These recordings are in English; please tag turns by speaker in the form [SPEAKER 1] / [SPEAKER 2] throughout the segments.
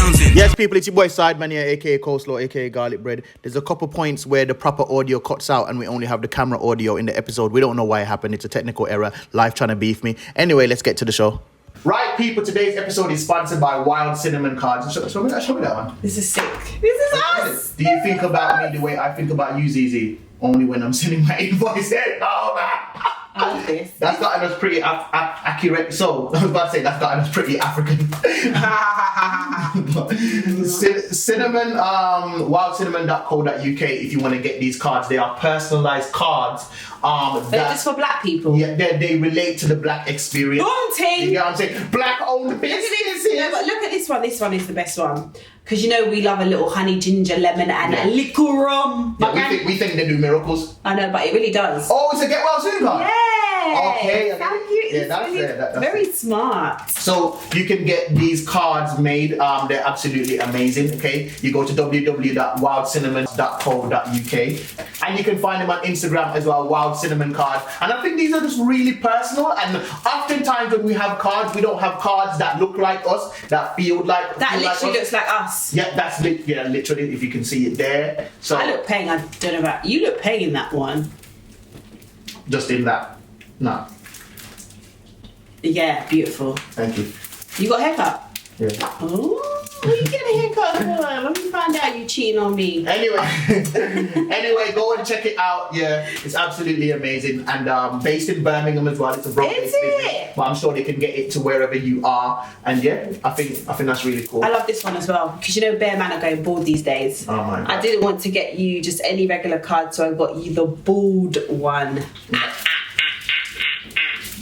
[SPEAKER 1] mountain.
[SPEAKER 2] Yes, people, it's your boy Sideman here, aka Coleslaw, aka Garlic Bread. There's a couple points where the proper audio cuts out and we only have the camera audio in the episode. We don't know why it happened. It's a technical error. Life trying to beef me. Anyway, let's get to the show. Right, people, today's episode is sponsored by Wild Cinnamon Cards. Show me that one.
[SPEAKER 3] This is sick. This is us.
[SPEAKER 2] Do you think about me the way I think about you, Zeze? Only when I'm sending my invoice in. Oh, man.
[SPEAKER 3] I love this.
[SPEAKER 2] That's gotten us pretty accurate. So, I was about to say, that's gotten us pretty African. Cinnamon, wildcinnamon.co.uk if you want to get these cards. They are personalized cards.
[SPEAKER 3] They're just for black people.
[SPEAKER 2] Yeah, they relate to the black experience.
[SPEAKER 3] Boom, team.
[SPEAKER 2] You get what I'm saying? Black-owned businesses.
[SPEAKER 3] No, but look at this one. This one is the best one. Because you know we love a little honey, ginger, lemon, and a little rum.
[SPEAKER 2] Yeah, we think they do miracles.
[SPEAKER 3] I know, but it really does.
[SPEAKER 2] Oh, it's a get well soon card?
[SPEAKER 3] Yeah.
[SPEAKER 2] Okay.
[SPEAKER 3] Thank you.
[SPEAKER 2] Yeah, that's
[SPEAKER 3] really
[SPEAKER 2] fair. That's
[SPEAKER 3] very
[SPEAKER 2] fair.
[SPEAKER 3] smart.
[SPEAKER 2] So you can get these cards made. They're absolutely amazing. Okay, you go to www.wildcinnamons.co.uk and you can find them on Instagram as well, Wild Cinnamon Cards. And I think these are just really personal. And oftentimes when we have cards, we don't have cards that look like us, that feel like
[SPEAKER 3] Looks like us.
[SPEAKER 2] Yeah, that's literally, if you can see it there. So
[SPEAKER 3] I look paying. I don't know about you. Look paying that one.
[SPEAKER 2] Just in that. No.
[SPEAKER 3] Yeah, beautiful.
[SPEAKER 2] Thank you.
[SPEAKER 3] You got a haircut?
[SPEAKER 2] Yeah.
[SPEAKER 3] Oh, where you get a haircut for? Let me find out you cheating on me.
[SPEAKER 2] Anyway, go and check it out. Yeah, it's absolutely amazing. And based in Birmingham as well. It's a broad-based business, but I'm sure they can get it to wherever you are. And yeah, I think that's really cool.
[SPEAKER 3] I love this one as well because you know bare man are going bald these days.
[SPEAKER 2] Oh my God.
[SPEAKER 3] I didn't want to get you just any regular card, so I got you the bald one.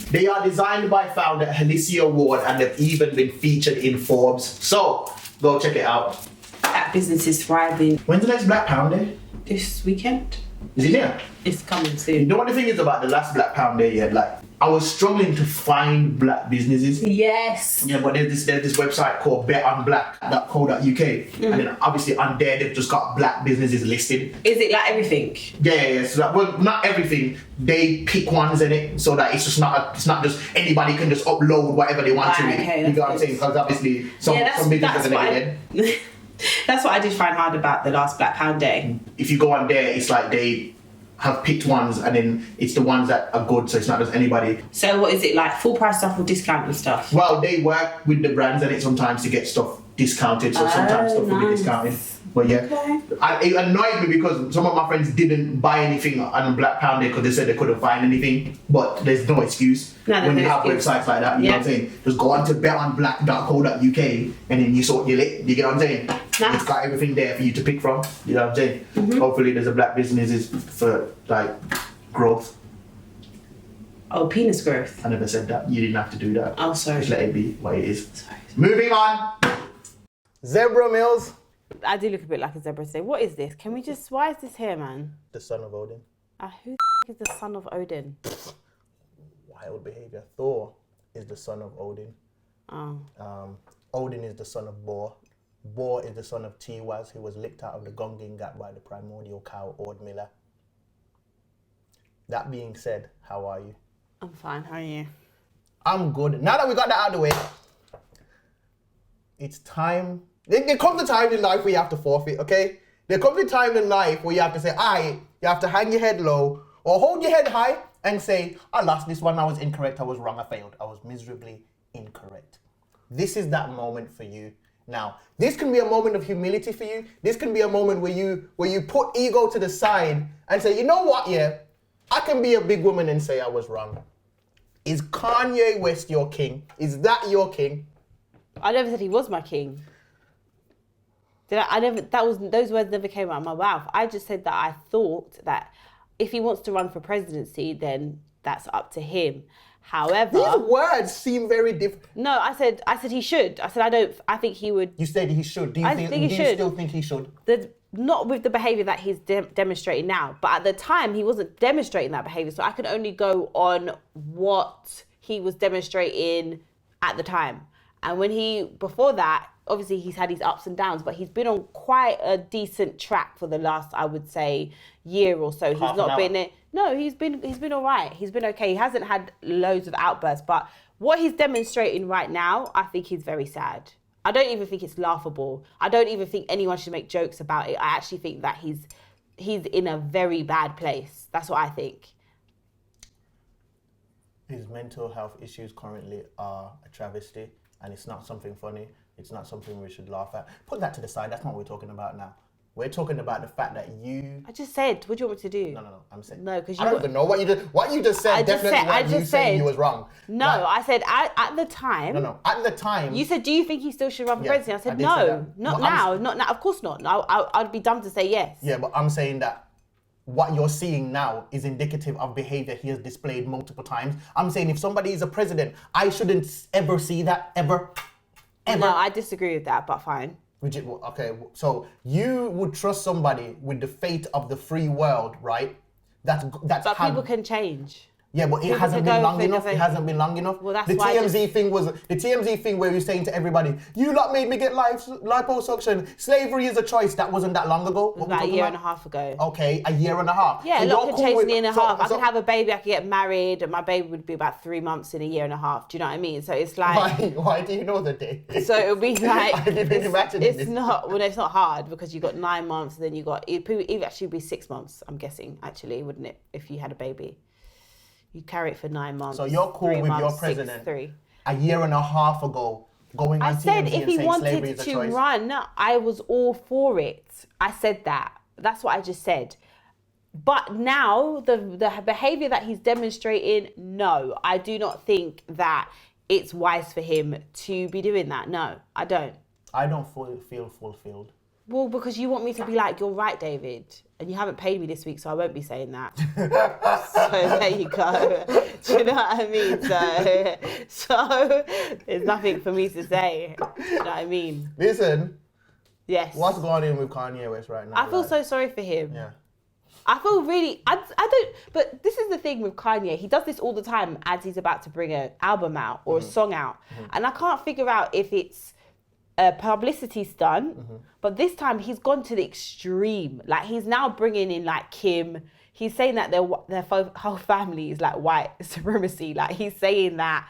[SPEAKER 2] They are designed by founder Alicia Ward and they've even been featured in Forbes. So, go check it out.
[SPEAKER 3] That business is thriving.
[SPEAKER 2] When's the next Black Pound Day?
[SPEAKER 3] This weekend.
[SPEAKER 2] Is it here?
[SPEAKER 3] It's coming
[SPEAKER 2] You
[SPEAKER 3] soon.
[SPEAKER 2] know what the thing is about the last Black Pound Day yet? Like, I was struggling to find black businesses.
[SPEAKER 3] Yes.
[SPEAKER 2] Yeah, but there's this website called betonblack.co.uk and then obviously on there they've just got black businesses listed.
[SPEAKER 3] Is it like everything?
[SPEAKER 2] Yeah. So well, not everything. They pick ones in it so that it's not just anybody can just upload whatever they want to it.
[SPEAKER 3] Okay,
[SPEAKER 2] you know what I'm saying? Because obviously some businesses are negative.
[SPEAKER 3] That's what I did find hard about the last Black Pound Day.
[SPEAKER 2] If you go on there, it's like they have picked ones and then it's the ones that are good, so it's not just anybody.
[SPEAKER 3] So what is it like? Full price stuff or discount and stuff?
[SPEAKER 2] Well, they work with the brands and it sometimes to get stuff discounted, so sometimes stuff will be discounted. But yeah, it annoyed me because some of my friends didn't buy anything on Black Pound Day because they said they couldn't find anything. But there's no excuse when you have websites like that. You know what I'm saying? Just go on to betonblack.co.uk and then you sort your lit. You get what I'm saying? It's got everything there for you to pick from. You know what I'm saying? Hopefully there's a black businesses for like growth.
[SPEAKER 3] Oh, penis growth.
[SPEAKER 2] I never said that. You didn't have to do that.
[SPEAKER 3] Oh, sorry.
[SPEAKER 2] Just let it be what it is. Sorry. Moving on. Zebra Millz.
[SPEAKER 3] I do look a bit like a zebra today. What is this? Can we just... Why is this here, man?
[SPEAKER 2] The son of Odin.
[SPEAKER 3] Who is the son of Odin?
[SPEAKER 2] Wild behavior. Thor is the son of Odin.
[SPEAKER 3] Oh.
[SPEAKER 2] Odin is the son of Bor. Bor is the son of Tiwaz, who was licked out of the Gunging Gap by the primordial cow, Ord Miller. That being said, how are you?
[SPEAKER 3] I'm fine. How are you?
[SPEAKER 2] I'm good. Now that we got that out of the way, it's time. There comes a time in life where you have to forfeit, okay? There comes a time in life where you have to say, you have to hang your head low or hold your head high and say, I lost this one, I was incorrect, I was wrong, I failed. I was miserably incorrect. This is that moment for you. Now, this can be a moment of humility for you. This can be a moment where you put ego to the side and say, you know what, I can be a big woman and say I was wrong. Is Kanye West your king? Is that your king?
[SPEAKER 3] I never said he was my king. Those words never came out of my mouth. I just said that I thought that if he wants to run for presidency, then that's up to him. However,
[SPEAKER 2] these words seem very different.
[SPEAKER 3] No, I said he should. I think he would.
[SPEAKER 2] You said he should. Do you still think he should?
[SPEAKER 3] Not with the behaviour that he's demonstrating now, but at the time he wasn't demonstrating that behaviour, so I can only go on what he was demonstrating at the time. And before that, obviously he's had his ups and downs, but he's been on quite a decent track for the last, I would say, year or so. He's not been it. No, he's been all right. He's been okay. He hasn't had loads of outbursts, but what he's demonstrating right now, I think he's very sad. I don't even think it's laughable. I don't even think anyone should make jokes about it. I actually think that he's in a very bad place. That's what I think.
[SPEAKER 2] His mental health issues currently are a travesty, and it's not something funny. It's not something we should laugh at. Put that to the side. That's not what we're talking about now. We're talking about the fact that you...
[SPEAKER 3] I just said, what do you want me to do?
[SPEAKER 2] No. I'm saying...
[SPEAKER 3] No, because you...
[SPEAKER 2] I don't even know what you did. What you just said saying you was wrong.
[SPEAKER 3] No, I said at the time...
[SPEAKER 2] No. At the time...
[SPEAKER 3] You said, do you think he still should run for president? I said, no. Not now. Not now. Of course not. I'd be dumb to say yes.
[SPEAKER 2] Yeah, but I'm saying that what you're seeing now is indicative of behavior he has displayed multiple times. I'm saying if somebody is a president, I shouldn't ever see that, ever.
[SPEAKER 3] No, I disagree with that, but fine.
[SPEAKER 2] Okay, so you would trust somebody with the fate of the free world, right?
[SPEAKER 3] But people can change.
[SPEAKER 2] Yeah, but it hasn't been long enough. It hasn't been long enough.
[SPEAKER 3] Well, that's
[SPEAKER 2] the
[SPEAKER 3] why
[SPEAKER 2] TMZ thing was the TMZ thing where you're saying to everybody, "You lot made me get liposuction. Slavery is a choice." That wasn't that long ago.
[SPEAKER 3] About a year and a half ago.
[SPEAKER 2] Okay, a year and a half.
[SPEAKER 3] Yeah, so a lot can change in a year and a half. I could have a baby. I could get married, and my baby would be about 3 months in a year and a half. Do you know what I mean? So it's like.
[SPEAKER 2] Why do you know the day?
[SPEAKER 3] So it'll be like.
[SPEAKER 2] It's
[SPEAKER 3] not. Well, it's not hard because you got 9 months, and then you got. It actually be 6 months. I'm guessing actually, wouldn't it? If you had a baby. You carry it for 9 months.
[SPEAKER 2] So you're cool with your president a year and a half ago going on TMZ and saying slavery is a choice? I said if he wanted to run, I was all for it. I said that. That's what I just said. But now, the behaviour that he's demonstrating, no. I do not think that it's wise for him to be doing that. No, I don't. I don't feel fulfilled.
[SPEAKER 3] Well, because you want me to be like, you're right, David. And you haven't paid me this week, so I won't be saying that. So there you go. Do you know what I mean? So there's nothing for me to say. Do you know what I mean?
[SPEAKER 2] Listen.
[SPEAKER 3] Yes.
[SPEAKER 2] What's going on with Kanye West right now?
[SPEAKER 3] I feel so sorry for him.
[SPEAKER 2] Yeah.
[SPEAKER 3] I feel really, I don't, but this is the thing with Kanye. He does this all the time as he's about to bring an album out or a song out. And I can't figure out if it's a publicity stunt, but this time he's gone to the extreme. Like he's now bringing in like Kim. He's saying that their whole family is like white supremacy. Like he's saying that.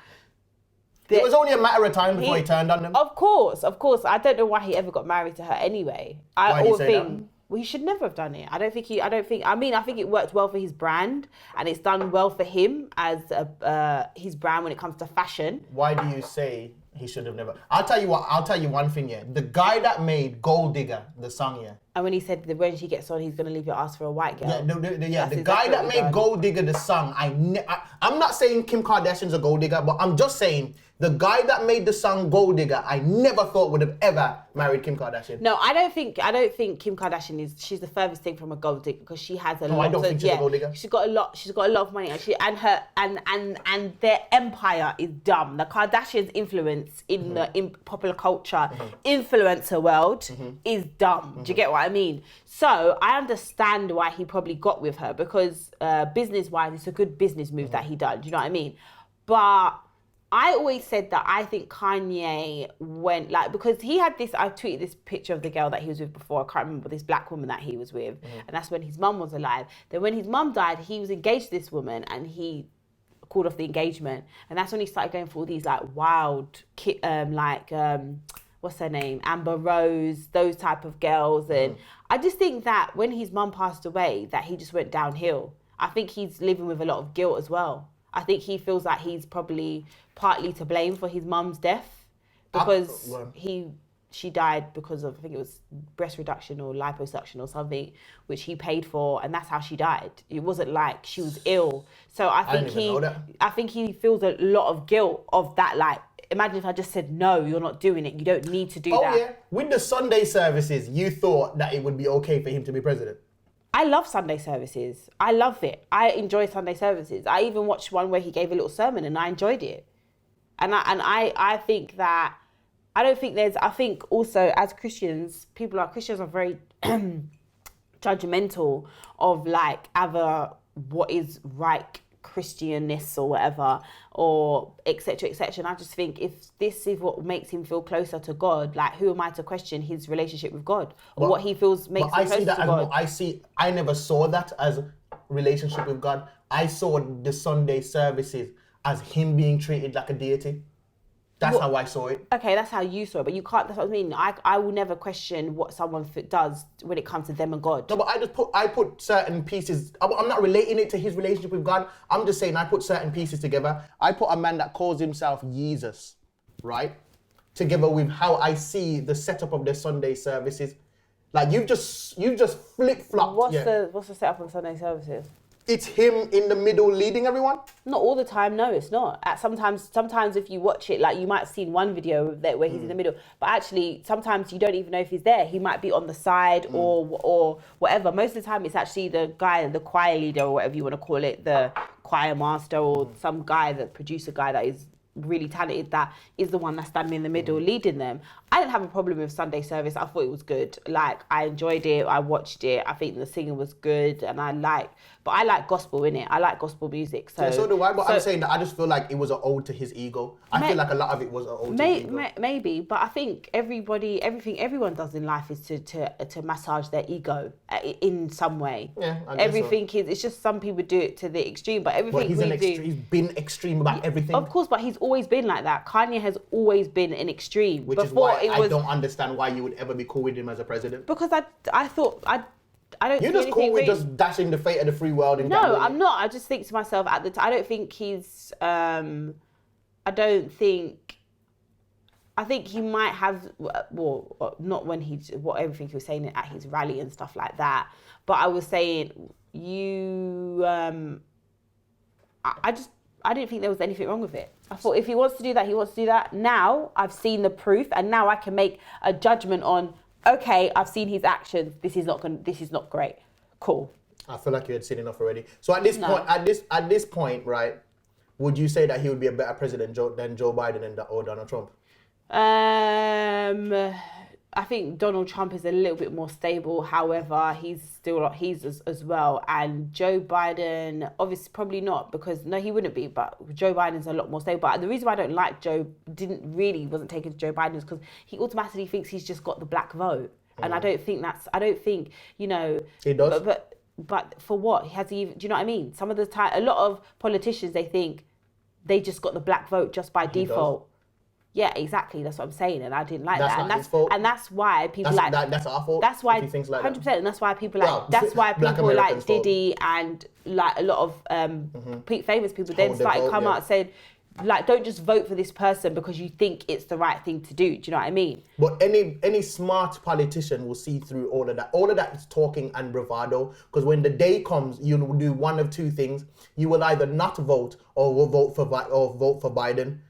[SPEAKER 2] It was only a matter of time before he turned on them.
[SPEAKER 3] Of course. I don't know why he ever got married to her anyway.
[SPEAKER 2] Why do you say that?
[SPEAKER 3] Well, he should never have done it. I think it worked well for his brand and it's done well for him as his brand when it comes to fashion.
[SPEAKER 2] Why do you say he should have never? I'll tell you one thing, yeah. The guy that made Gold Digger, the song, yeah. And
[SPEAKER 3] when he said that when she gets on, he's going to leave your ass for a white girl.
[SPEAKER 2] Yeah, the guy that made Gold Digger, the song, I'm not saying Kim Kardashian's a gold digger, but I'm just saying the guy that made the song Gold Digger, I never thought would have ever married Kim Kardashian.
[SPEAKER 3] No, I don't think Kim Kardashian she's the furthest thing from a gold digger because she has a lot.
[SPEAKER 2] I don't think she's a gold digger.
[SPEAKER 3] She's got a lot of money and their empire is dumb. The Kardashians' influence in popular culture, influencer world is dumb. Do you get what I mean? So I understand why he probably got with her because business-wise, it's a good business move that he done. Do you know what I mean? But I always said that I think Kanye went because he had this, I tweeted this picture of the girl that he was with before, I can't remember, this black woman that he was with, and that's when his mum was alive. Then when his mum died, he was engaged to this woman and he called off the engagement. And that's when he started going for all these wild, what's her name? Amber Rose, those type of girls. And I just think that when his mum passed away, that he just went downhill. I think he's living with a lot of guilt as well. I think he feels like he's probably partly to blame for his mum's death because she died because of, I think it was breast reduction or liposuction or something, which he paid for, and that's how she died. It wasn't like she was ill. So I think he feels a lot of guilt of that. Imagine if I just said, no, you're not doing it. You don't need to do that.
[SPEAKER 2] Oh yeah, with the Sunday services, you thought that it would be okay for him to be president?
[SPEAKER 3] I love Sunday services. I love it. I enjoy Sunday services. I even watched one where he gave a little sermon and I enjoyed it. And I think that, I think also as Christians are very judgmental of either what is right Christianness or whatever, or etc. And I just think if this is what makes him feel closer to God, who am I to question his relationship with God or what he feels makes him closer to God?
[SPEAKER 2] I never saw that as relationship with God. I saw the Sunday services as him being treated like a deity. That's how I saw it.
[SPEAKER 3] Okay, that's how you saw it, but you can't. That's what I mean. I will never question what someone does when it comes to them and God.
[SPEAKER 2] No, but I put certain pieces. I'm not relating it to his relationship with God. I'm just saying I put certain pieces together. I put a man that calls himself Jesus, right, together with how I see the setup of their Sunday services. Like you've just flip flopped.
[SPEAKER 3] What's the setup on Sunday services?
[SPEAKER 2] It's him in the middle leading everyone?
[SPEAKER 3] Not all the time, no, it's not. Sometimes if you watch it, like you might have seen one video where he's in the middle, but actually sometimes you don't even know if he's there. He might be on the side or whatever. Most of the time it's actually the guy, the choir leader or whatever you want to call it, the choir master or some guy, the producer guy that is really talented, that is the one that's standing in the middle leading them. I didn't have a problem with Sunday service. I thought it was good. Like, I enjoyed it. I watched it. I think the singing was good, and I like gospel in it. I like gospel music. So,
[SPEAKER 2] yeah, so do I, but I'm saying that I just feel like it was an ode to his ego. I feel like a lot of it was an ode to his ego.
[SPEAKER 3] Maybe, but I think everyone does in life is to massage their ego in some way.
[SPEAKER 2] Yeah, I guess
[SPEAKER 3] everything so. It's just some people do it to the extreme, but everything
[SPEAKER 2] he's been extreme about everything.
[SPEAKER 3] Of course, but he's always been like that. Kanye has always been an extreme.
[SPEAKER 2] Which is why I don't understand why you would ever be cool with him as a president.
[SPEAKER 3] Because I thought I don't.
[SPEAKER 2] You're just cool with just dashing the fate of the free world. And
[SPEAKER 3] no, I'm not. I just think to myself at the time. I don't think he's. I think he might have. Well, not when everything he was saying at his rally and stuff like that. But I was saying I didn't think there was anything wrong with it. I thought if he wants to do that, he wants to do that. Now I've seen the proof, and now I can make a judgment on. Okay, I've seen his actions. This is not great. Cool.
[SPEAKER 2] I feel like you had seen enough already. So at this point, right? Would you say that he would be a better president than Joe Biden or Donald Trump?
[SPEAKER 3] I think Donald Trump is a little bit more stable. However, he's as well. And Joe Biden, obviously, probably not, because no, he wouldn't be. But Joe Biden's a lot more stable. But the reason why I don't like wasn't taken to Joe Biden is because he automatically thinks he's just got the black vote, and I don't think
[SPEAKER 2] he does.
[SPEAKER 3] But for what? Has he? Do you know what I mean? Some of the time, a lot of politicians, they think they just got the black vote just by default. Does. Yeah, exactly. That's what I'm saying, and I didn't like that.
[SPEAKER 2] And that's fault.
[SPEAKER 3] And that's why people
[SPEAKER 2] that's our fault.
[SPEAKER 3] That's why
[SPEAKER 2] 100%.
[SPEAKER 3] Like and that's why people like Diddy and like a lot of famous people then started come out and said, like, don't just vote for this person because you think it's the right thing to do. Do you know what I mean?
[SPEAKER 2] But any smart politician will see through all of that. All of that is talking and bravado. Because when the day comes, you'll do one of two things. You will either not vote or will vote for Biden.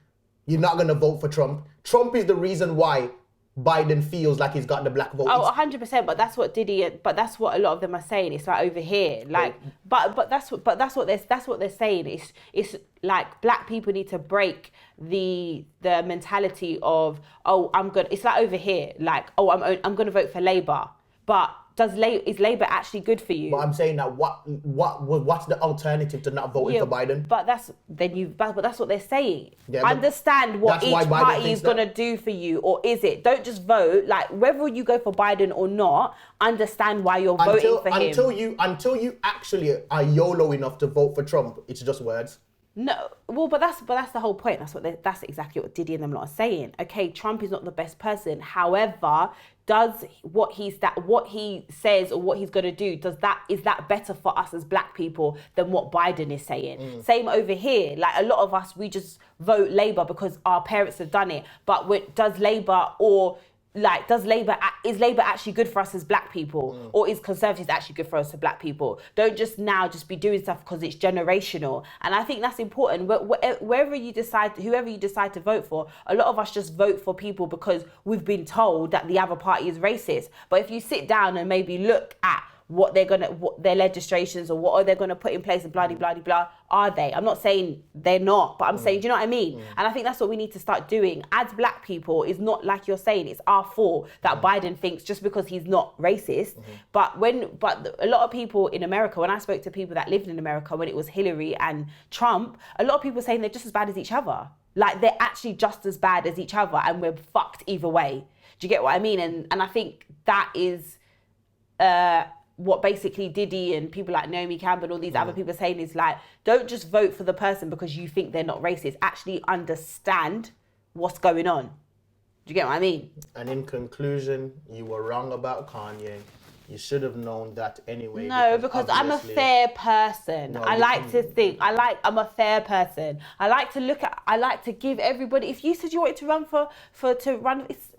[SPEAKER 2] You're not going to vote for Trump. Trump is the reason why Biden feels like he's got the black vote.
[SPEAKER 3] Oh, 100%. But that's what that's what a lot of them are saying. It's like over here, like, but that's what they're saying. It's like black people need to break the mentality of, it's like over here, like, I'm going to vote for Labour, but. Is Labour actually good for you?
[SPEAKER 2] But I'm saying that what's the alternative to not voting for Biden?
[SPEAKER 3] But that's what they're saying. Yeah, understand what each party is gonna do for you, or is it? Don't just vote. Like, whether you go for Biden or not, understand why you're voting for him.
[SPEAKER 2] Until you actually are YOLO enough to vote for Trump, it's just words.
[SPEAKER 3] No, well, but that's the whole point. That's exactly what Diddy and them lot are saying. Okay, Trump is not the best person. However, does what he says or what he's gonna do, is that better for us as black people than what Biden is saying? Same over here. Like, a lot of us, we just vote Labour because our parents have done it. But is Labour actually good for us as black people? Or is Conservatives actually good for us as black people? Don't just be doing stuff because it's generational. And I think that's important. Whoever you decide to vote for, a lot of us just vote for people because we've been told that the other party is racist. But if you sit down and maybe look at what their legislations or what are they going to put in place and blah, blah, blah, blah, are they? I'm not saying they're not, but I'm saying, do you know what I mean? And I think that's what we need to start doing. As black people, it's not like you're saying, it's our fault that Biden thinks just because he's not racist. But a lot of people in America, when I spoke to people that lived in America when it was Hillary and Trump, a lot of people saying they're just as bad as each other. Like, they're actually just as bad as each other and we're fucked either way. Do you get what I mean? And I think that is... what basically Diddy and people like Naomi Campbell and all these other people are saying is, like, don't just vote for the person because you think they're not racist. Actually understand what's going on. Do you get what I mean?
[SPEAKER 2] And in conclusion, you were wrong about Kanye. You should have known that anyway.
[SPEAKER 3] No, because I'm a fair person.
[SPEAKER 2] No,
[SPEAKER 3] I like to think. I'm a fair person. I like to give everybody. If you said you wanted to run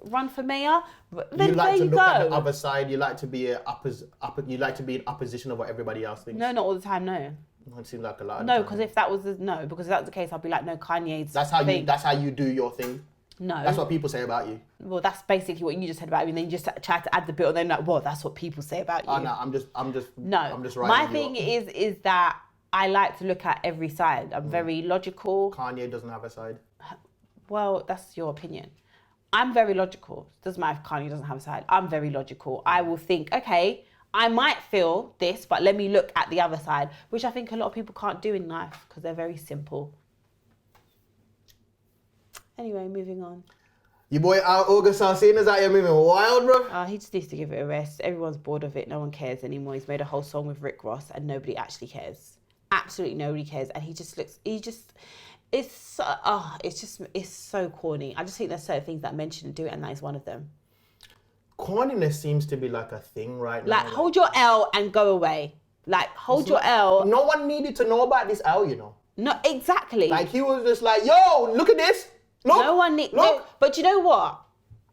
[SPEAKER 3] run for mayor, then
[SPEAKER 2] you like
[SPEAKER 3] there
[SPEAKER 2] to
[SPEAKER 3] you
[SPEAKER 2] look at the
[SPEAKER 3] go.
[SPEAKER 2] other side. You like to be you like to be in opposition of what everybody else thinks.
[SPEAKER 3] No, not all the time. No.
[SPEAKER 2] It seems like a lot.
[SPEAKER 3] No, because if that was the case, I'd be like, no, Kanye's.
[SPEAKER 2] That's how you do your thing.
[SPEAKER 3] No.
[SPEAKER 2] That's what people say about you.
[SPEAKER 3] Well, that's basically what you just said about me. And then you just try to add the bit, and then like, well, that's what people say about you.
[SPEAKER 2] Oh no, I'm just.
[SPEAKER 3] No,
[SPEAKER 2] I'm just writing
[SPEAKER 3] my
[SPEAKER 2] you
[SPEAKER 3] thing
[SPEAKER 2] up.
[SPEAKER 3] is that I like to look at every side. I'm very logical.
[SPEAKER 2] Kanye doesn't have a side.
[SPEAKER 3] Well, that's your opinion. I'm very logical. Doesn't matter if Kanye doesn't have a side. I'm very logical. I will think, okay, I might feel this, but let me look at the other side, which I think a lot of people can't do in life because they're very simple. Anyway, moving on.
[SPEAKER 2] Your boy August Alsina's out here moving wild, bro.
[SPEAKER 3] He just needs to give it a rest. Everyone's bored of it. No one cares anymore. He's made a whole song with Rick Ross and nobody actually cares. Absolutely nobody cares. And it's so corny. I just think there's certain things that men shouldn't do, and that is one of them.
[SPEAKER 2] Corniness seems to be like a thing right now.
[SPEAKER 3] Like, hold your L and go away. Like, hold your L.
[SPEAKER 2] No one needed to know about this L, you know.
[SPEAKER 3] No, exactly.
[SPEAKER 2] Like, he was just like, yo, look at this. Look,
[SPEAKER 3] no one needs.
[SPEAKER 2] look.
[SPEAKER 3] No, but you know what?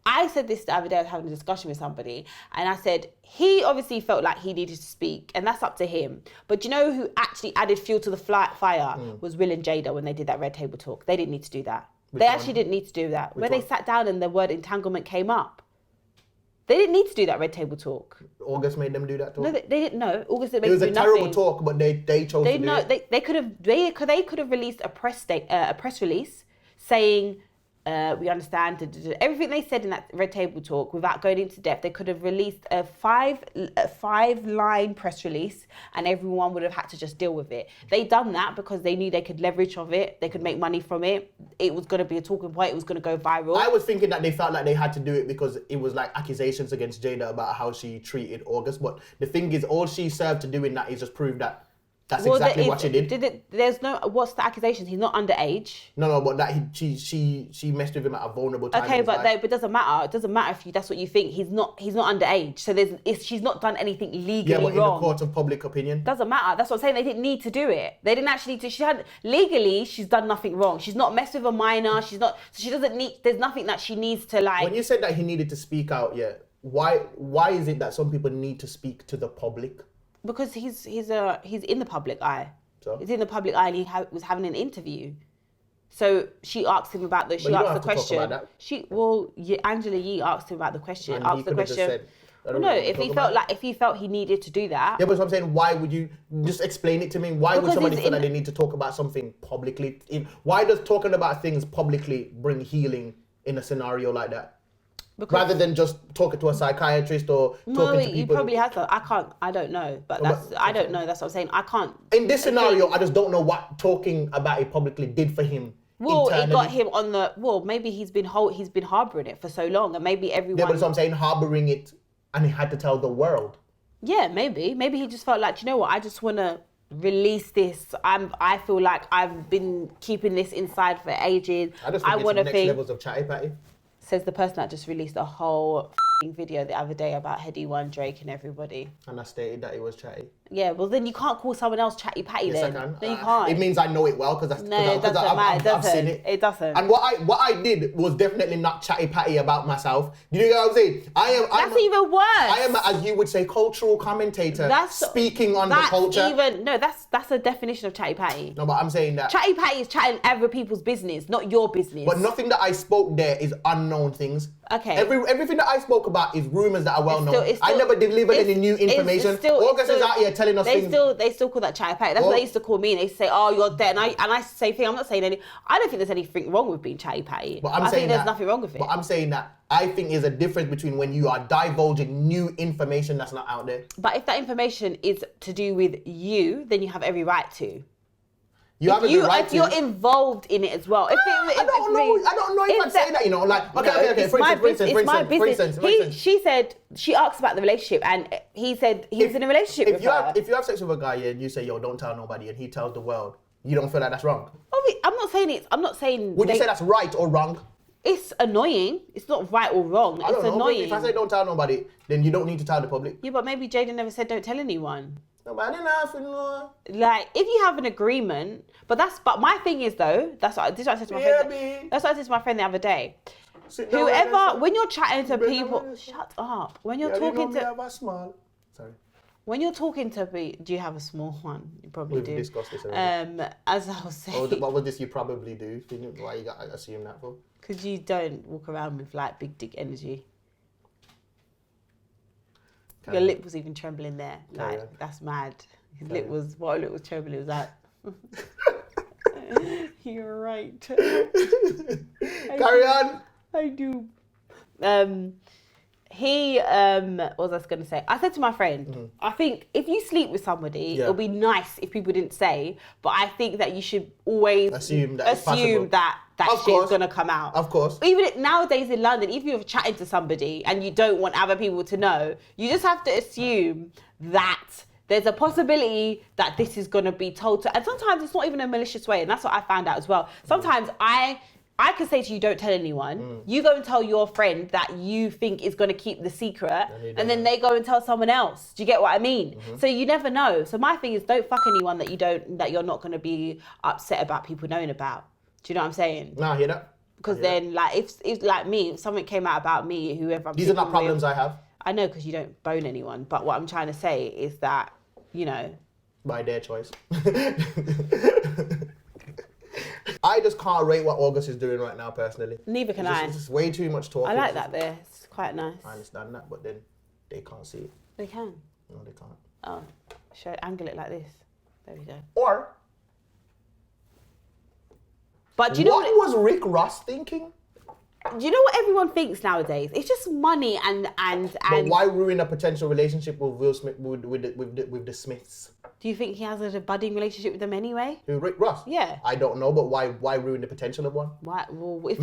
[SPEAKER 3] I said this the other day. I was having a discussion with somebody, and I said he obviously felt like he needed to speak, and that's up to him. But you know who actually added fuel to the fire was Will and Jada when they did that Red Table Talk. They didn't need to do that. They actually didn't need to do that. Where they sat down and the word entanglement came up. They didn't need to do that Red Table Talk.
[SPEAKER 2] August made them do that talk?
[SPEAKER 3] No, they didn't. No, August didn't make them do nothing.
[SPEAKER 2] It was a terrible talk, but they chose to do it.
[SPEAKER 3] They could have released a press release saying, we understand everything they said in that Red Table Talk without going into depth. They could have released a five-line press release, and everyone would have had to just deal with it. They done that because they knew they could leverage of it. They could make money from it. It was going to be a talking point. It was going to go viral.
[SPEAKER 2] I was thinking that they felt like they had to do it because it was like accusations against Jada about how she treated August. But the thing is, all she served to doing that is just prove that that's exactly what she did.
[SPEAKER 3] What's the accusation? He's not underage.
[SPEAKER 2] No, but that she messed with him at a vulnerable time.
[SPEAKER 3] Okay, but it doesn't matter. It doesn't matter if that's what you think. He's not underage. So she's not done anything legally wrong.
[SPEAKER 2] Yeah, but in the court of public opinion.
[SPEAKER 3] Doesn't matter. That's what I'm saying. They didn't need to do it. They didn't actually do. Legally, she's done nothing wrong. She's not messed with a minor. She's not. So she doesn't need. There's nothing that she needs to like.
[SPEAKER 2] When you said that he needed to speak out, yeah. Why is it that some people need to speak to the public?
[SPEAKER 3] Because he's in the public eye.
[SPEAKER 2] So?
[SPEAKER 3] He's in the public eye, and he was having an interview. So she asked him about She asked the question.
[SPEAKER 2] Talk about that.
[SPEAKER 3] Angela Yee asked him about the question.
[SPEAKER 2] And
[SPEAKER 3] asked the question. If he felt he needed to do that.
[SPEAKER 2] Yeah, but I'm saying, why would you just explain it to me? Why would somebody feel that they need to talk about something publicly? Why does talking about things publicly bring healing in a scenario like that? Rather than just talking to a psychiatrist or talking to people.
[SPEAKER 3] You probably have to. I don't know. But I don't know. That's what I'm saying. I can't.
[SPEAKER 2] In this scenario, I just don't know what talking about it publicly did for him.
[SPEAKER 3] Well, internally. It got him on the. Well, maybe he's been harboring it for so long, and maybe everyone.
[SPEAKER 2] Yeah, but so I'm saying harboring it, and he had to tell the world.
[SPEAKER 3] Yeah, maybe he just felt like, you know what? I just want to release this. I feel like I've been keeping this inside for ages.
[SPEAKER 2] I just think it's next levels of chatty patty.
[SPEAKER 3] Says the person that just released a whole video the other day about Headie One, Drake and everybody.
[SPEAKER 2] And I stated that it was chatty.
[SPEAKER 3] Yeah, well then you can't call someone else chatty patty then.
[SPEAKER 2] Yes, I can.
[SPEAKER 3] No, you can't.
[SPEAKER 2] It means I know it well because I've seen it.
[SPEAKER 3] It doesn't.
[SPEAKER 2] And what I did was definitely not chatty patty about myself. Do you know what I'm saying?
[SPEAKER 3] That's even worse.
[SPEAKER 2] I am, as you would say, cultural commentator. Speaking on the culture.
[SPEAKER 3] That's a definition of chatty patty.
[SPEAKER 2] No, but I'm saying that
[SPEAKER 3] chatty patty is chatting other people's business, not your business.
[SPEAKER 2] But nothing that I spoke there is unknown things.
[SPEAKER 3] Okay.
[SPEAKER 2] Everything that I spoke about is rumors that are well known. I never delivered any new information. August is out here telling us things.
[SPEAKER 3] They still call that chatty patty. That's what they used to call me. And they say, "Oh, you're dead." And I say, "Thing." I'm not saying any. I don't think there's anything wrong with being chatty patty.
[SPEAKER 2] But
[SPEAKER 3] I think there's nothing wrong with it.
[SPEAKER 2] But I'm saying that I think there's a difference between when you are divulging new information that's not out there.
[SPEAKER 3] But if that information is to do with you, then you have every right to. If you're involved in it as well. I
[SPEAKER 2] don't know if I'd say that, you know, like, okay, for instance.
[SPEAKER 3] She asked about the relationship, and he said he was in a relationship with her.
[SPEAKER 2] If you have sex with a guy and you say, yo, don't tell nobody, and he tells the world, you don't feel like that's wrong?
[SPEAKER 3] I'm not saying.
[SPEAKER 2] Would you say that's right or wrong?
[SPEAKER 3] It's annoying. It's not right or wrong.
[SPEAKER 2] I don't
[SPEAKER 3] It's
[SPEAKER 2] know.
[SPEAKER 3] annoying.
[SPEAKER 2] If I say don't tell nobody, then you don't need to tell the public.
[SPEAKER 3] Yeah, but maybe Jada never said don't tell anyone.
[SPEAKER 2] Nobody nothing, no.
[SPEAKER 3] Like, if you have an agreement, but my thing is though, this is what I said to my friend. That's what I said to my friend the other day. Whoever, when you're chatting to people, shut up. When you're talking to, when you're talking to people, do you have a small one? You probably do.
[SPEAKER 2] We've discussed this already.
[SPEAKER 3] As I was saying.
[SPEAKER 2] What was this? You probably do. Why you got to assume that for?
[SPEAKER 3] Because you don't walk around with like big dick energy. Your lip was even trembling there. Like, that's mad. His lip was trembling. It was like, you're right.
[SPEAKER 2] Carry on.
[SPEAKER 3] I do. What was I going to say? I said to my friend, I think if you sleep with somebody, it'll be nice if people didn't say, but I think that you should always assume that shit is going to come out.
[SPEAKER 2] Of course.
[SPEAKER 3] Even nowadays in London, if you're chatting to somebody and you don't want other people to know, you just have to assume that there's a possibility that this is going to be told to, and sometimes it's not even a malicious way, and that's what I found out as well. Sometimes I can say to you, don't tell anyone. You go and tell your friend that you think is going to keep the secret, and then they go and tell someone else. Do you get what I mean? So you never know. So my thing is, don't fuck anyone that you're not going to be upset about people knowing about. Do you know what I'm saying?
[SPEAKER 2] Nah, I hear that.
[SPEAKER 3] Because then, like, if like me, if something came out about me, whoever I'm
[SPEAKER 2] These are not problems I have.
[SPEAKER 3] I know, because you don't bone anyone. But what I'm trying to say is that, you know,
[SPEAKER 2] by their choice. I just can't rate what August is doing right now, personally.
[SPEAKER 3] Neither can I.
[SPEAKER 2] It's just way too much talk.
[SPEAKER 3] I like that there. It's quite nice.
[SPEAKER 2] I understand that, but then they can't see it.
[SPEAKER 3] They can.
[SPEAKER 2] No, they can't.
[SPEAKER 3] Oh, angle it like this. There we go.
[SPEAKER 2] Or,
[SPEAKER 3] but do you know
[SPEAKER 2] what was Rick Ross thinking?
[SPEAKER 3] Do you know what everyone thinks nowadays? It's just money and.
[SPEAKER 2] But why ruin a potential relationship with Will Smith with the Smiths?
[SPEAKER 3] Do you think he has a budding relationship with them anyway?
[SPEAKER 2] Who, Rick Ross?
[SPEAKER 3] Yeah.
[SPEAKER 2] I don't know, but why ruin the potential of one?
[SPEAKER 3] Why? Well, if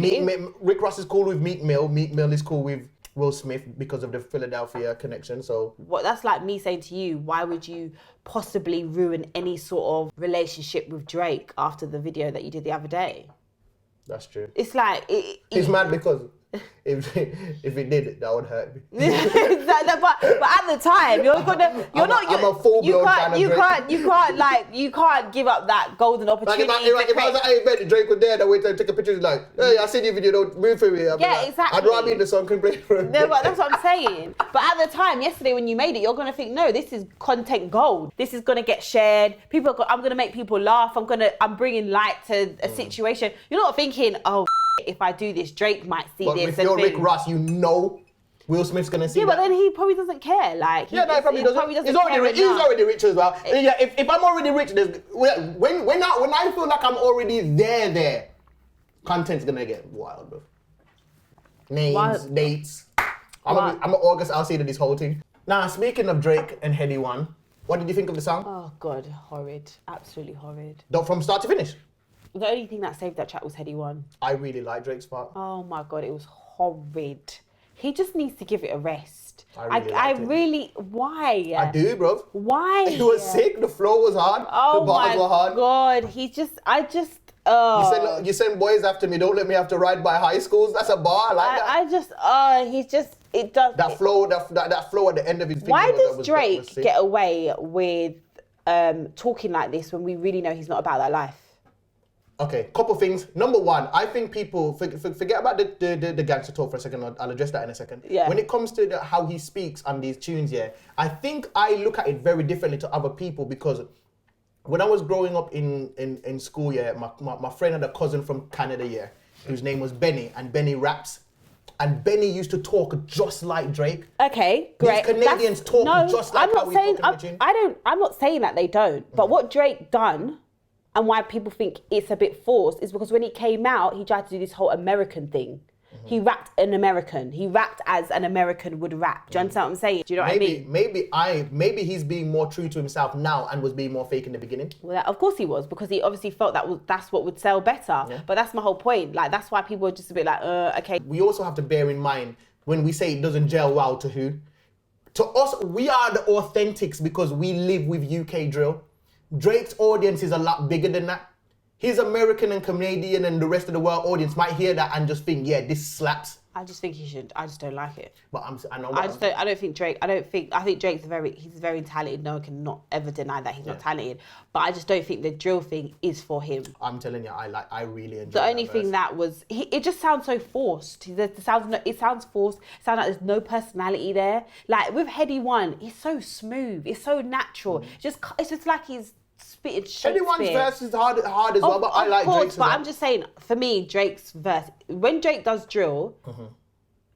[SPEAKER 2] Rick Ross is cool with Meek Mill. Meek Mill is cool with Will Smith because of the Philadelphia connection. So
[SPEAKER 3] that's like me saying to you, why would you possibly ruin any sort of relationship with Drake after the video that you did the other day? That's
[SPEAKER 2] true.
[SPEAKER 3] It's like
[SPEAKER 2] he's mad because if it did, that would hurt me.
[SPEAKER 3] but at the time, I'm a full-blown fan of Drake. You can't give up that golden opportunity.
[SPEAKER 2] Like if I was like, hey, Ben, Drake was there, that way to take a picture, like, hey, I seen your video, don't move for me.
[SPEAKER 3] Exactly.
[SPEAKER 2] I'd rather be in the song can play for him.
[SPEAKER 3] No, but that's what I'm saying. But at the time, yesterday, when you made it, you're gonna think, no, this is content gold. This is gonna get shared. I'm gonna make people laugh. I'm bringing light to a situation. You're not thinking, oh, if I do this, Drake might see this.
[SPEAKER 2] If you're Rick Ross, you know Will Smith's gonna see that.
[SPEAKER 3] Yeah, but then he probably doesn't care. He
[SPEAKER 2] probably doesn't. He's already rich as well. Yeah, if I'm already rich, when I feel like I'm already there, content's gonna get wild, bro. Names, dates. I'm an August Alsina this whole thing. Now, speaking of Drake and Headie One, what did you think of the song?
[SPEAKER 3] Oh God, horrid, absolutely horrid.
[SPEAKER 2] From start to finish.
[SPEAKER 3] The only thing that saved that track was Headie One.
[SPEAKER 2] I really like Drake's part.
[SPEAKER 3] Oh my God, it was horrid. He just needs to give it a rest.
[SPEAKER 2] I
[SPEAKER 3] really, why?
[SPEAKER 2] I do, bro.
[SPEAKER 3] Why?
[SPEAKER 2] It was sick. The flow was hard. The bars were hard.
[SPEAKER 3] God,
[SPEAKER 2] You send boys after me. Don't let me have to ride by high schools. That's a bar. I like that. It does. That flow at the end of his video.
[SPEAKER 3] Why does Drake get away with talking like this when we really know he's not about that life?
[SPEAKER 2] Okay, couple things. Number one, I think people forget about the gangster talk for a second. I'll address that in a second.
[SPEAKER 3] Yeah.
[SPEAKER 2] When it comes to how he speaks on these tunes, I think I look at it very differently to other people because when I was growing up in school, my friend had a cousin from Canada, whose name was Benny, and Benny raps. And Benny used to talk just like Drake.
[SPEAKER 3] Okay, great.
[SPEAKER 2] These Canadians talk just like how we talk in the tune.
[SPEAKER 3] I'm not saying that they don't, but what Drake done and why people think it's a bit forced is because when he came out, he tried to do this whole American thing. He rapped an American. He rapped as an American would rap. Do you understand what I'm saying? Do you know what I mean?
[SPEAKER 2] Maybe he's being more true to himself now and was being more fake in the beginning.
[SPEAKER 3] Well, of course he was, because he obviously felt that's what would sell better. Yeah. But that's my whole point. Like, that's why people are just a bit like, okay.
[SPEAKER 2] We also have to bear in mind when we say it doesn't gel well to who? To us, we are the authentics because we live with UK drill. Drake's audience is a lot bigger than that. his American and Canadian and the rest of the world audience might hear that and just think, yeah, this slaps.
[SPEAKER 3] I just think he should. I just don't like it.
[SPEAKER 2] But I know.
[SPEAKER 3] I don't think Drake. I think Drake's he's very talented. No one can not ever deny that he's not talented. But I just don't think the drill thing is for him.
[SPEAKER 2] I'm telling you, I really enjoy
[SPEAKER 3] the only thing that was, it just sounds so forced. It sounds forced. It sounds like there's no personality there. Like with Headie One, it's so smooth. It's so natural. It's just like he's spitting Shakespeare.
[SPEAKER 2] Headie One's verse is hard as well, but I like Drake's.
[SPEAKER 3] But I'm just saying, for me, Drake's verse, when Drake does drill,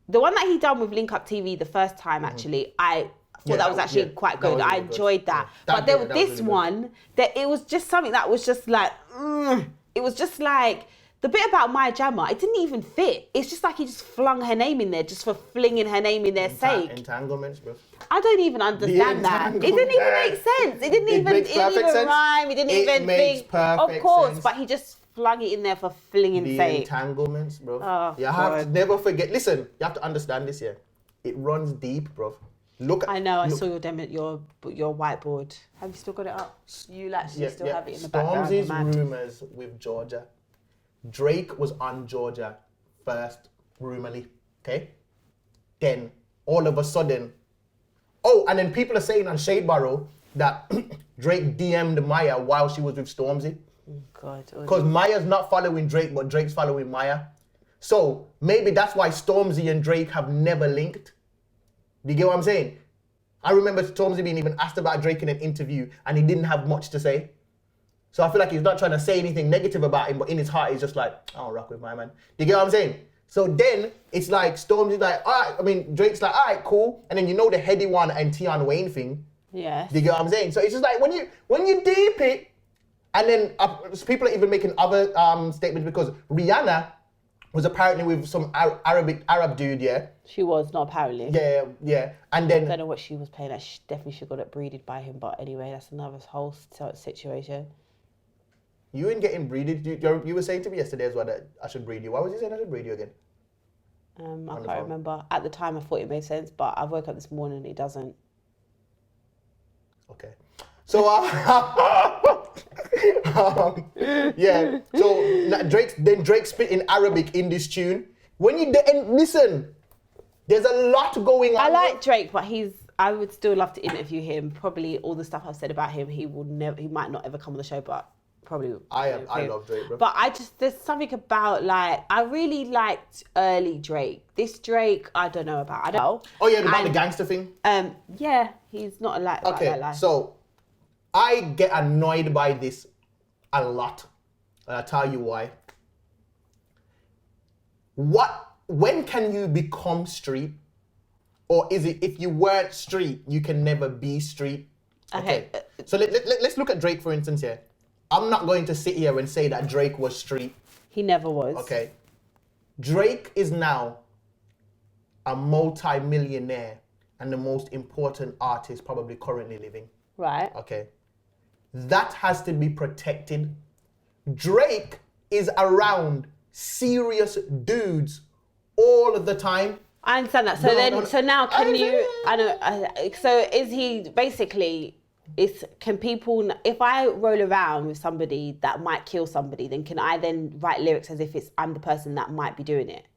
[SPEAKER 3] the one that he done with Link Up TV the first time, actually, I thought that was actually quite good. I enjoyed that. But there was this one, that it was just something that was just like, it was just like, the bit about Maya Jama, it didn't even fit. It's just like he just flung her name in there just for flinging her name in their sake.
[SPEAKER 2] Entanglements, bro.
[SPEAKER 3] I don't even understand that. It didn't even make sense. It didn't even rhyme. It didn't even think. Of course, but he just flung it in there for flinging sake.
[SPEAKER 2] Entanglements, bro.
[SPEAKER 3] Oh,
[SPEAKER 2] you have to never forget. Listen, you have to understand this here. It runs deep, bro.
[SPEAKER 3] I know. I saw your whiteboard. Have you still got it up? You actually still have it in the background.
[SPEAKER 2] Stormzy's rumors with Georgia. Drake was on Georgia first, rumorly. Okay. Then all of a sudden, and then people are saying on Shade Barrow that Drake DM'd Maya while she was with Stormzy.
[SPEAKER 3] God.
[SPEAKER 2] Because Maya's not following Drake, but Drake's following Maya. So maybe that's why Stormzy and Drake have never linked. Do you get what I'm saying? I remember Stormzy being even asked about Drake in an interview and he didn't have much to say. So I feel like he's not trying to say anything negative about him, but in his heart he's just like, I don't rock with my man. Do you get what I'm saying? So then it's like Stormzy's like, all right, Drake's like, all right, cool. And then you know the Headie One and Tion Wayne thing.
[SPEAKER 3] Yeah.
[SPEAKER 2] Do you get what I'm saying? So it's just like when you deep it, and then people are even making other statements because Rihanna was apparently with some Arab dude, yeah?
[SPEAKER 3] She was, not apparently.
[SPEAKER 2] Yeah. And then...
[SPEAKER 3] I don't know what she was playing at. She definitely should got it breeded by him, but anyway, that's another whole situation.
[SPEAKER 2] You ain't getting breeded. You were saying to me yesterday as well that I should breed you. Why was you saying I should breed you again?
[SPEAKER 3] I can't remember. At the time, I thought it made sense, but I woke up this morning and it doesn't.
[SPEAKER 2] Okay. So, yeah. So Drake spit in Arabic in this tune. Listen, there's a lot going on.
[SPEAKER 3] I like Drake, but I would still love to interview him. Probably all the stuff I've said about him, he might not ever come on the show, but probably.
[SPEAKER 2] I love Drake, bro.
[SPEAKER 3] But there's something about I really liked early Drake. This Drake, I don't know about. I don't know.
[SPEAKER 2] Oh yeah, about the gangster thing.
[SPEAKER 3] Yeah, he's not like
[SPEAKER 2] okay.
[SPEAKER 3] That
[SPEAKER 2] So I get annoyed by this a lot, and I'll tell you why. When can you become street? Or is it if you weren't street, you can never be street?
[SPEAKER 3] Okay.
[SPEAKER 2] So let's look at Drake, for instance, here. I'm not going to sit here and say that Drake was street.
[SPEAKER 3] He never was.
[SPEAKER 2] Okay. Drake is now a multi-millionaire and the most important artist probably currently living.
[SPEAKER 3] Right.
[SPEAKER 2] Okay. That has to be protected. Drake is around serious dudes all of the time.
[SPEAKER 3] I understand that. So now can you? I know. So is he basically? Can people? If I roll around with somebody that might kill somebody, then can I then write lyrics as if I'm the person that might be doing it?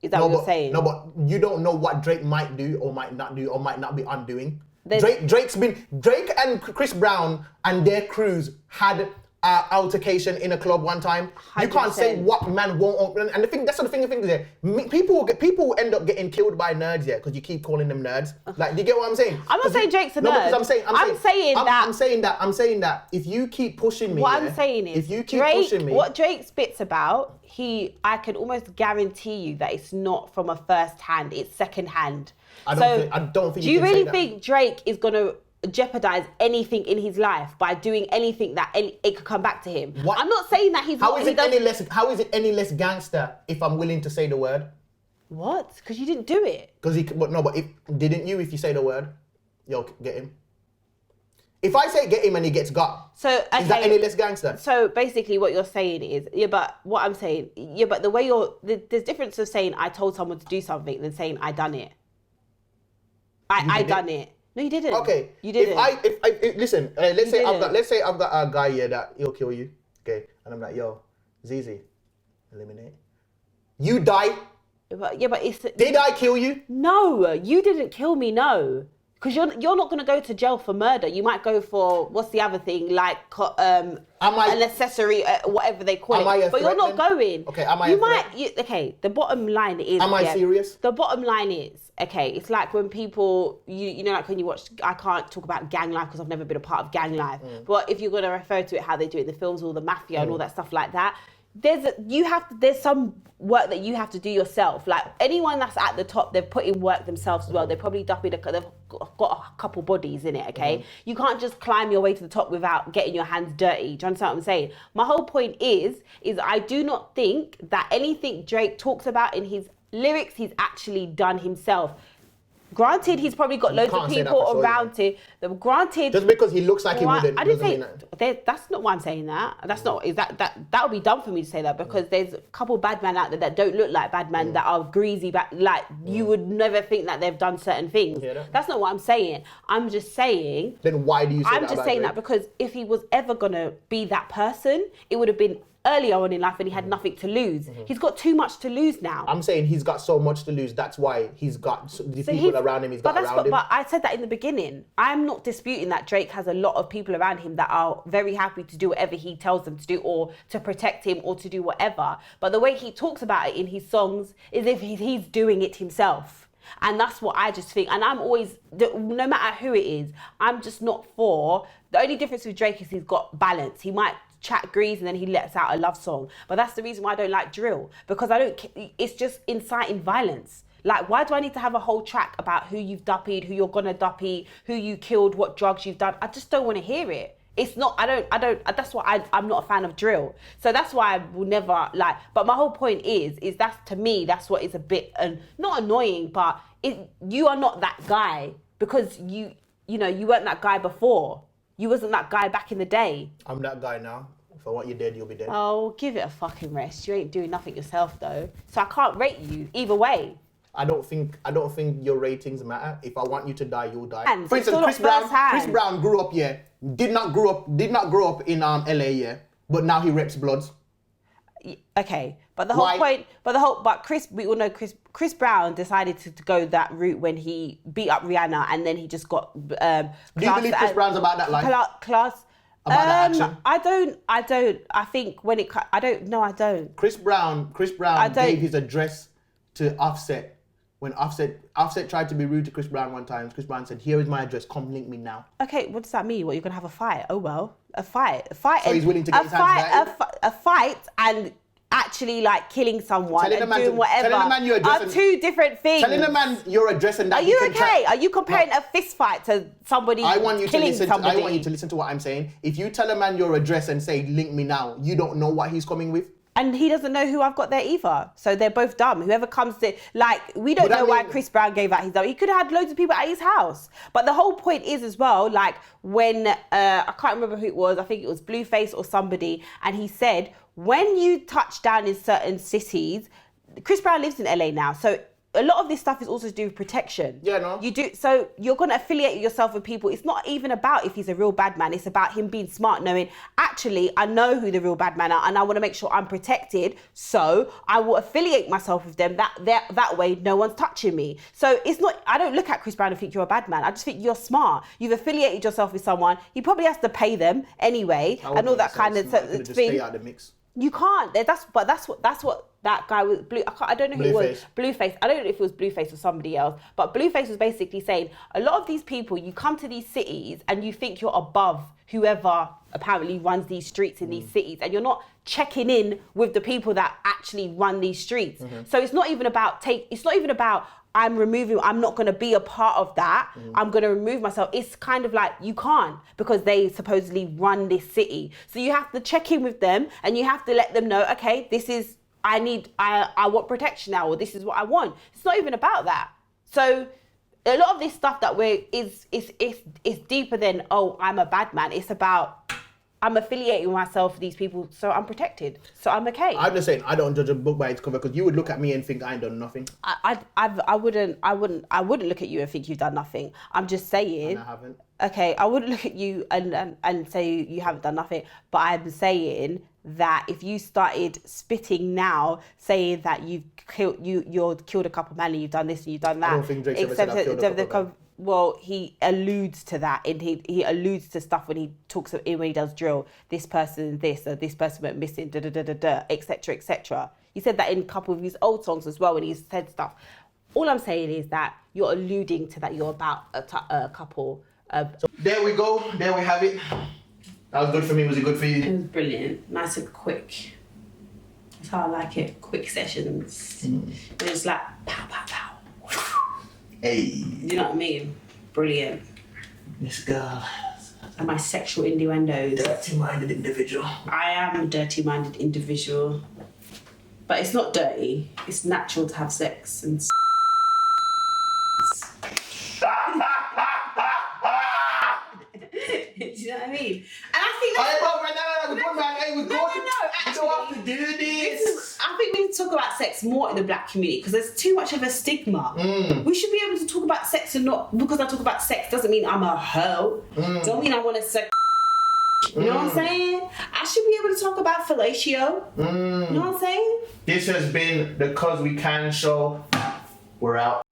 [SPEAKER 3] Is that what you're saying?
[SPEAKER 2] No, but you don't know what Drake might do or might not do or might not be undoing. Drake and Chris Brown and their crews had altercation in a club one time. 100%. You can't say what man won't. And that's the thing is there. People end up getting killed by nerds here because you keep calling them nerds. Like, do you get what I'm saying?
[SPEAKER 3] I'm not saying Drake's a nerd.
[SPEAKER 2] I'm saying that if you keep pushing me.
[SPEAKER 3] What I'm saying is,
[SPEAKER 2] if you keep pushing me,
[SPEAKER 3] what Drake spits about, I can almost guarantee you that it's not from a first hand, it's second hand.
[SPEAKER 2] I don't think.
[SPEAKER 3] Do you really think Drake is gonna jeopardize anything in his life by doing anything that it could come back to him? What? I'm not saying that he's. How is
[SPEAKER 2] it any less gangster if I'm willing to say the word?
[SPEAKER 3] What? Because you didn't do it.
[SPEAKER 2] Didn't you? If you say the word, yo, get him. If I say get him and he gets got, is that any less gangster?
[SPEAKER 3] So basically, what you're saying is, but the way there's difference of saying I told someone to do something than saying I done it. I done it. No, you didn't.
[SPEAKER 2] Okay.
[SPEAKER 3] You didn't.
[SPEAKER 2] Listen, let's say I've got a guy here that he'll kill you. Okay. and I'm like, yo, Zeze, eliminate. You die.
[SPEAKER 3] But it's...
[SPEAKER 2] Did I kill you?
[SPEAKER 3] No, you didn't kill me, no. Because you're not going to go to jail for murder. You might go for, what's the other thing, like an accessory, whatever they call it. But you're not going.
[SPEAKER 2] Okay, am I
[SPEAKER 3] okay, the bottom line is...
[SPEAKER 2] Am I serious?
[SPEAKER 3] The bottom line is, okay, it's like when people, you know, like when you watch, I can't talk about gang life because I've never been a part of gang life. But if you're going to refer to it how they do it in the films, all the mafia and all that stuff like that, there's some work that you have to do yourself. Like anyone that's at the top, they've put in work themselves as well. They've probably they've got a couple bodies in it, okay? You can't just climb your way to the top without getting your hands dirty. Do you understand what I'm saying? My whole point is I do not think that anything Drake talks about in his lyrics, he's actually done himself. Granted, he's probably got loads of people around him. Granted,
[SPEAKER 2] just because he looks like he wouldn't.
[SPEAKER 3] I didn't say that's not why I'm saying that. That's not. Is that would be dumb for me to say that because there's a couple bad men out there that don't look like bad men that are greasy, like you would never think that they've done certain things. That's not what I'm saying. I'm just saying.
[SPEAKER 2] Then why do you say that?
[SPEAKER 3] I'm just saying that because if he was ever gonna be that person, it would have been earlier on in life when he had nothing to lose. He's got too much to lose now.
[SPEAKER 2] I'm saying he's got so much to lose. That's why he's got the people around him. But
[SPEAKER 3] I said that in the beginning. I'm not disputing that Drake has a lot of people around him that are very happy to do whatever he tells them to do or to protect him or to do whatever. But the way he talks about it in his songs is if he's doing it himself. And that's what I just think. And I'm always, no matter who it is, I'm just not for. The only difference with Drake is he's got balance. He might chat grease and then he lets out a love song. But that's the reason why I don't like drill. Because it's just inciting violence. Like, why do I need to have a whole track about who you've duppied, who you're gonna duppy, who you killed, what drugs you've done? I just don't want to hear it. It's not, that's why I'm not a fan of drill. So that's why I will never like, but my whole point is that's, to me, that's what is a bit, not annoying, but you are not that guy because you weren't that guy before. You wasn't that guy back in the day. I'm
[SPEAKER 2] that guy now. For what you did, you'll be dead.
[SPEAKER 3] Oh, give it a fucking rest. You ain't doing nothing yourself though. So I can't rate you either way.
[SPEAKER 2] I don't think your ratings matter. If I want you to die, you'll die.
[SPEAKER 3] And
[SPEAKER 2] for instance, Chris Brown grew up here. Did not grow up in LA, yeah. But now he reps Bloods.
[SPEAKER 3] Okay, but the whole point, we all know Chris Brown decided to go that route when he beat up Rihanna, and then he just got. Do
[SPEAKER 2] you believe Chris Brown's about that life?
[SPEAKER 3] Class.
[SPEAKER 2] About that action?
[SPEAKER 3] I don't. I think when it. I don't. No, I don't.
[SPEAKER 2] Chris Brown gave his address to Offset. When Offset tried to be rude to Chris Brown one time, Chris Brown said, "Here is my address. Come link me now."
[SPEAKER 3] Okay, what does that mean? What, you're gonna have a fight? Oh well, a fight. So
[SPEAKER 2] he's willing to get his hands dirty?
[SPEAKER 3] A fight and actually like killing someone and doing whatever
[SPEAKER 2] telling a man your address
[SPEAKER 3] are two different things.
[SPEAKER 2] Telling a man your address and that.
[SPEAKER 3] Are you okay? Are you comparing a fist fight to somebody killing somebody?
[SPEAKER 2] I want you to listen to what I'm saying. If you tell a man your address and say link me now, you don't know what he's coming with.
[SPEAKER 3] And he doesn't know who I've got there either. So they're both dumb. Whoever comes to, we don't know why Chris Brown gave out his number. He could have had loads of people at his house. But the whole point is as well, like when, I can't remember who it was, I think it was Blueface or somebody, and he said, when you touch down in certain cities, Chris Brown lives in LA now, so a lot of this stuff is also to do with protection.
[SPEAKER 2] Yeah, no.
[SPEAKER 3] You do, so you're going to affiliate yourself with people. It's not even about if he's a real bad man. It's about him being smart, knowing, actually, I know who the real bad men are and I want to make sure I'm protected. So I will affiliate myself with them. That way, no one's touching me. So it's not, I don't look at Chris Brown and think you're a bad man. I just think you're smart. You've affiliated yourself with someone. He probably has to pay them anyway and all that kind of thing.
[SPEAKER 2] Just stay out of the mix.
[SPEAKER 3] You can't. That's what that guy was. I don't know who it was. Blueface. I don't know if it was Blueface or somebody else. But Blueface was basically saying, a lot of these people, you come to these cities and you think you're above whoever apparently runs these streets in these cities, and you're not checking in with the people that actually run these streets. So it's not even about I'm not going to be a part of that. I'm going to remove myself. It's kind of like, you can't, because they supposedly run this city. So you have to check in with them and you have to let them know, okay, I want protection now, or this is what I want. It's not even about that. So a lot of this stuff that is deeper than, oh, I'm a bad man. It's about, I'm affiliating myself with these people, so I'm protected, so I'm okay.
[SPEAKER 2] I'm just saying, I don't judge a book by its cover, because you would look at me and think I ain't done nothing.
[SPEAKER 3] I wouldn't look at you and think you've done nothing. I'm just saying.
[SPEAKER 2] And I haven't.
[SPEAKER 3] Okay, I wouldn't look at you and say you haven't done nothing, but I'm saying that if you started spitting now, saying that you've killed a couple men and you've done this and you've done that.
[SPEAKER 2] I don't think Drake's ever said I've killed a couple men.
[SPEAKER 3] Well, he alludes to that, and he alludes to stuff when he talks when he does drill. This person, this, or this person went missing, etc., etc. He said that in a couple of his old songs as well, when he's said stuff. All I'm saying is that you're alluding to that you're about a couple.
[SPEAKER 2] So there we go. There we have it. That was good for me. Was it good for you?
[SPEAKER 3] It was brilliant. Nice and quick. That's how I like it. Quick sessions. And it's like pow, pow, pow.
[SPEAKER 2] Hey.
[SPEAKER 3] You know what I mean? Brilliant.
[SPEAKER 2] This girl.
[SPEAKER 3] And my sexual innuendos.
[SPEAKER 2] Dirty-minded individual.
[SPEAKER 3] I am a dirty-minded individual. But it's not dirty. It's natural to have sex and do you know what I mean? And I think that's... I think we need to talk about sex more in the black community because there's too much of a stigma. We should be able to talk about sex and not... Because I talk about sex doesn't mean I'm a hoe. Don't mean I want to sex... You know what I'm saying? I should be able to talk about fellatio. You know what I'm saying?
[SPEAKER 2] This has been the Coz We Can show. We're out.